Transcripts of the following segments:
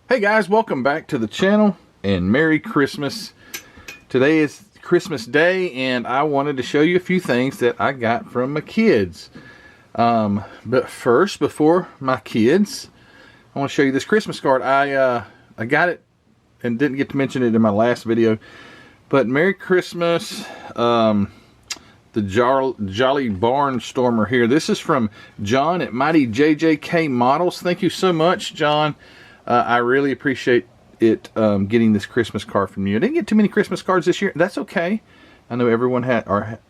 Hey guys, welcome back to the channel and Merry Christmas. Today is Christmas Day and I wanted to show you a few things that I got from my kids. But first, before my kids, I want to show you this Christmas card. I got it and didn't get to mention it in my last video. But Merry Christmas, the Jolly Barnstormer here. This is from John at Mighty JJK Models. Thank you so much, John. I really appreciate it getting this Christmas card from you. I didn't get too many Christmas cards this year. That's okay. I know everyone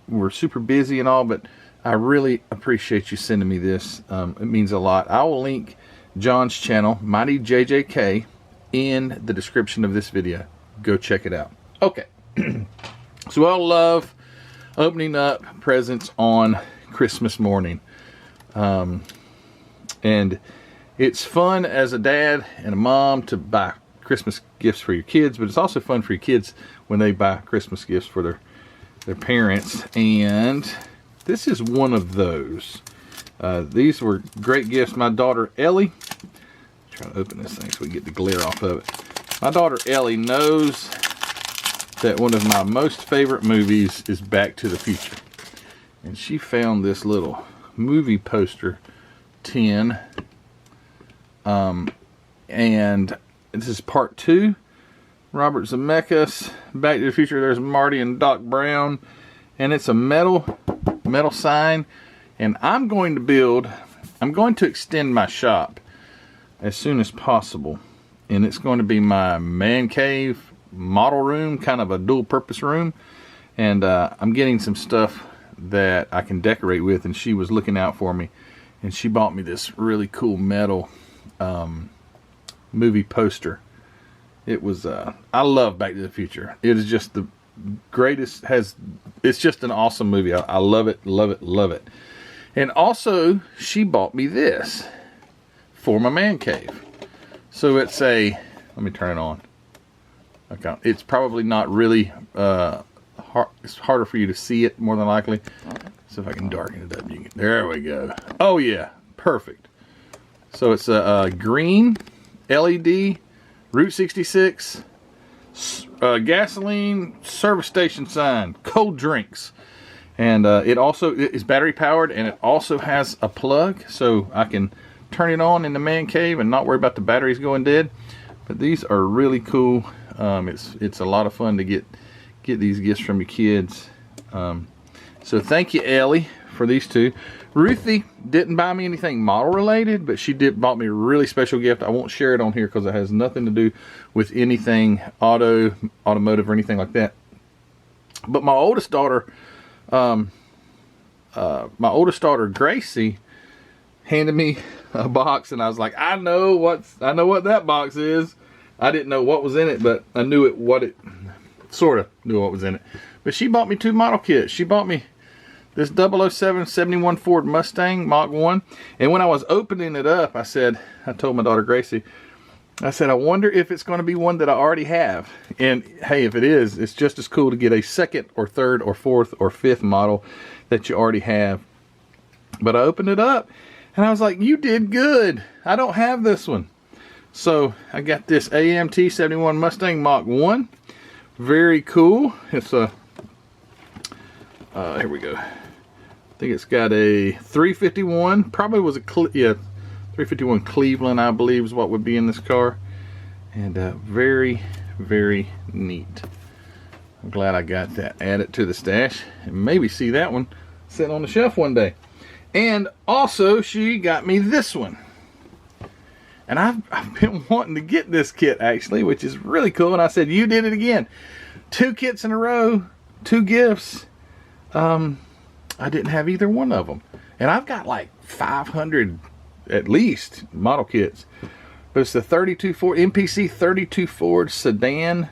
were super busy and all, but I really appreciate you sending me this. It means a lot. I will link John's channel, Mighty JJK, in the description of this video. Go check it out. Okay. So I love opening up presents on Christmas morning. And it's fun as a dad and a mom to buy Christmas gifts for your kids, but it's also fun for your kids when they buy Christmas gifts for their parents. And this is one of those. These were great gifts. My daughter Ellie, trying to open this thing so we get the glare off of it. My daughter Ellie knows that one of my most favorite movies is Back to the Future. And she found this little movie poster tin. And this is part 2. Robert Zemeckis, Back to the Future. There's Marty and Doc Brown. And it's a metal sign. And I'm going to extend my shop as soon as possible. And it's going to be my man cave model room, kind of a dual purpose room. And I'm getting some stuff that I can decorate with. And she was looking out for me. And she bought me this really cool metal movie poster. It was I love Back to the Future. It is just the greatest. It's just an awesome movie. I love it, love it, love it. And also she bought me this for my man cave. So it's a, let me turn it on. Okay, it's probably not really it's harder for you to see it more than likely. So if I can darken it up, there we go. Oh yeah, perfect. So it's a green LED Route 66 gasoline service station sign, cold drinks. And it also is battery powered, and it also has a plug so I can turn it on in the man cave and not worry about the batteries going dead. But these are really cool. It's a lot of fun to get these gifts from your kids. So thank you, Ellie, for these two. Ruthie didn't buy me anything model related, but she bought me a really special gift. I won't share it on here because it has nothing to do with anything automotive or anything like that. But my oldest daughter, Gracie, handed me a box, and I was like, I know what that box is. I didn't know what was in it, but I knew sort of knew what was in it. But she bought me 2 model kits. She bought me this 007 71 Ford Mustang Mach 1. And when I was opening it up, I told my daughter Gracie, I said, I wonder if it's going to be one that I already have. And hey, if it is, it's just as cool to get a second or third or fourth or fifth model that you already have. But I opened it up and I was like, you did good. I don't have this one. So I got this AMT 71 Mustang Mach 1. Very cool. It's a, here we go. I think it's got a 351. Probably was a 351 Cleveland, I believe, is what would be in this car. And very, very neat. I'm glad I got that added to the stash. And maybe see that one sitting on the shelf one day. And also, she got me this one. And I've been wanting to get this kit, actually, which is really cool. And I said, you did it again. 2 kits in a row, 2 gifts. I didn't have either one of them. And I've got like 500 at least model kits. But it's the 32 Ford MPC 32 Ford sedan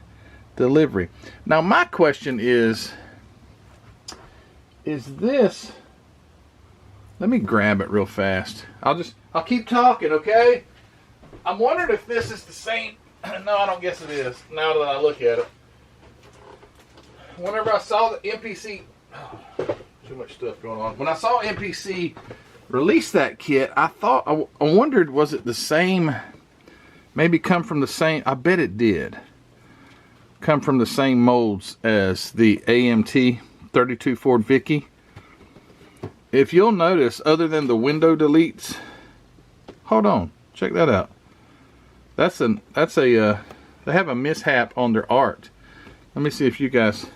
delivery. Now my question is this, let me grab it real fast. I'll keep talking, okay? I'm wondering if this is the same. No, I don't guess it is, now that I look at it. Whenever I saw the MPC, too much stuff going on. When I saw MPC release that kit, I wondered, was it the same maybe come from the same, I bet it did come from the same molds as the AMT 32 Ford Vicky. If you'll notice, other than the window deletes, hold on, check that out. They have a mishap on their art. Let me see if you guys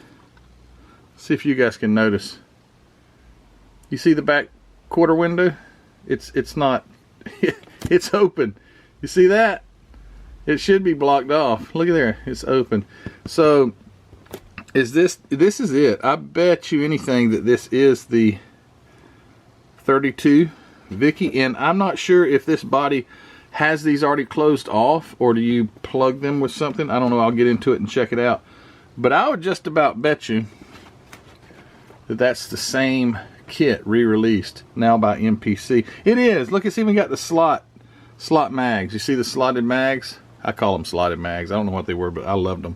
can notice. You see the back quarter window? It's not, it's open. You see that? It should be blocked off. Look at there, it's open. So, this is it. I bet you anything that this is the 32 Vicky, and I'm not sure if this body has these already closed off, or do you plug them with something? I don't know, I'll get into it and check it out. But I would just about bet you that that's the same kit re-released now by MPC. It is. Look, it's even got the slot mags. You see the slotted mags? I call them slotted mags. I don't know what they were, but I loved them.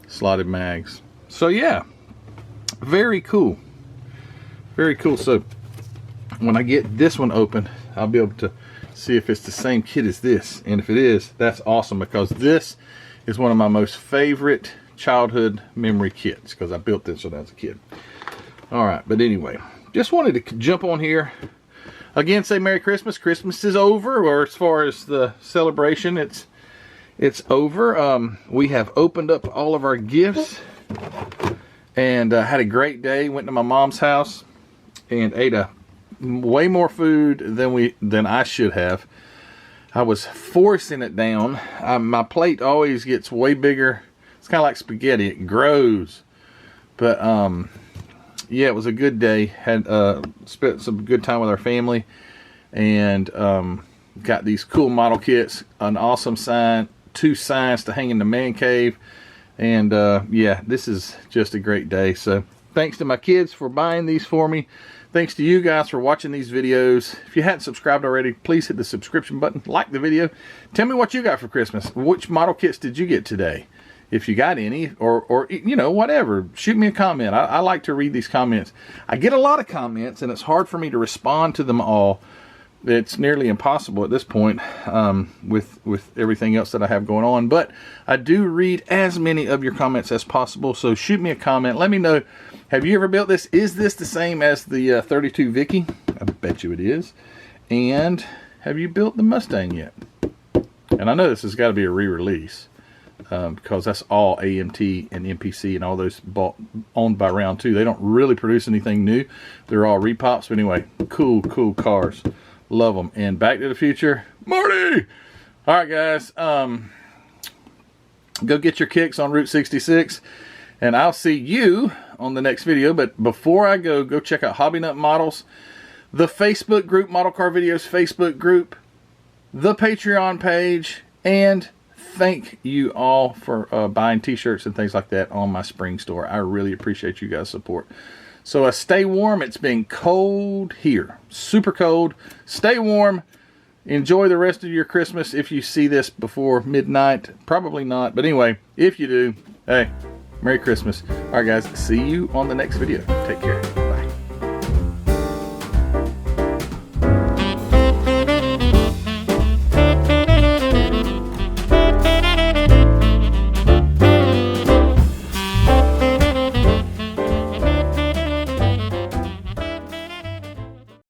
Slotted mags. So yeah, very cool. Very cool. So when I get this one open, I'll be able to see if it's the same kit as this. And if it is, that's awesome, because this is one of my most favorite childhood memory kits, because I built this when I was a kid. All right, but anyway, just wanted to jump on here. Again, say Merry Christmas. Christmas is over, or as far as the celebration, it's over. We have opened up all of our gifts and had a great day. Went to my mom's house and ate way more food than I should have. I was forcing it down. My plate always gets way bigger. It's kind of like spaghetti. It grows. But yeah, it was a good day. Had spent some good time with our family, and got these cool model kits, an awesome sign, 2 signs to hang in the man cave, and yeah, this is just a great day. So thanks to my kids for buying these for me. Thanks to you guys for watching these videos. If you hadn't subscribed already, please hit the subscription button, like the video. Tell me what you got for Christmas. Which model kits did you get today? If you got any, or you know, whatever, shoot me a comment. I like to read these comments. I get a lot of comments, and it's hard for me to respond to them all. It's nearly impossible at this point with everything else that I have going on. But I do read as many of your comments as possible. So shoot me a comment. Let me know, have you ever built this? Is this the same as the 32 Vicky? I bet you it is. And have you built the Mustang yet? And I know this has got to be a re-release. Because that's all AMT and MPC and all those owned by Round 2. They don't really produce anything new. They're all repops. But anyway, cool cars. Love them. And Back to the Future, Marty! Alright guys, go get your kicks on Route 66. And I'll see you on the next video. But before I go check out Hobby Nut Models, the Facebook group, Model Car Videos Facebook group, the Patreon page, and thank you all for buying t-shirts and things like that on my spring store. I really appreciate you guys' support. So stay warm. It's been cold here. Super cold. Stay warm. Enjoy the rest of your Christmas if you see this before midnight. Probably not. But anyway, if you do, hey, Merry Christmas. All right, guys. See you on the next video. Take care.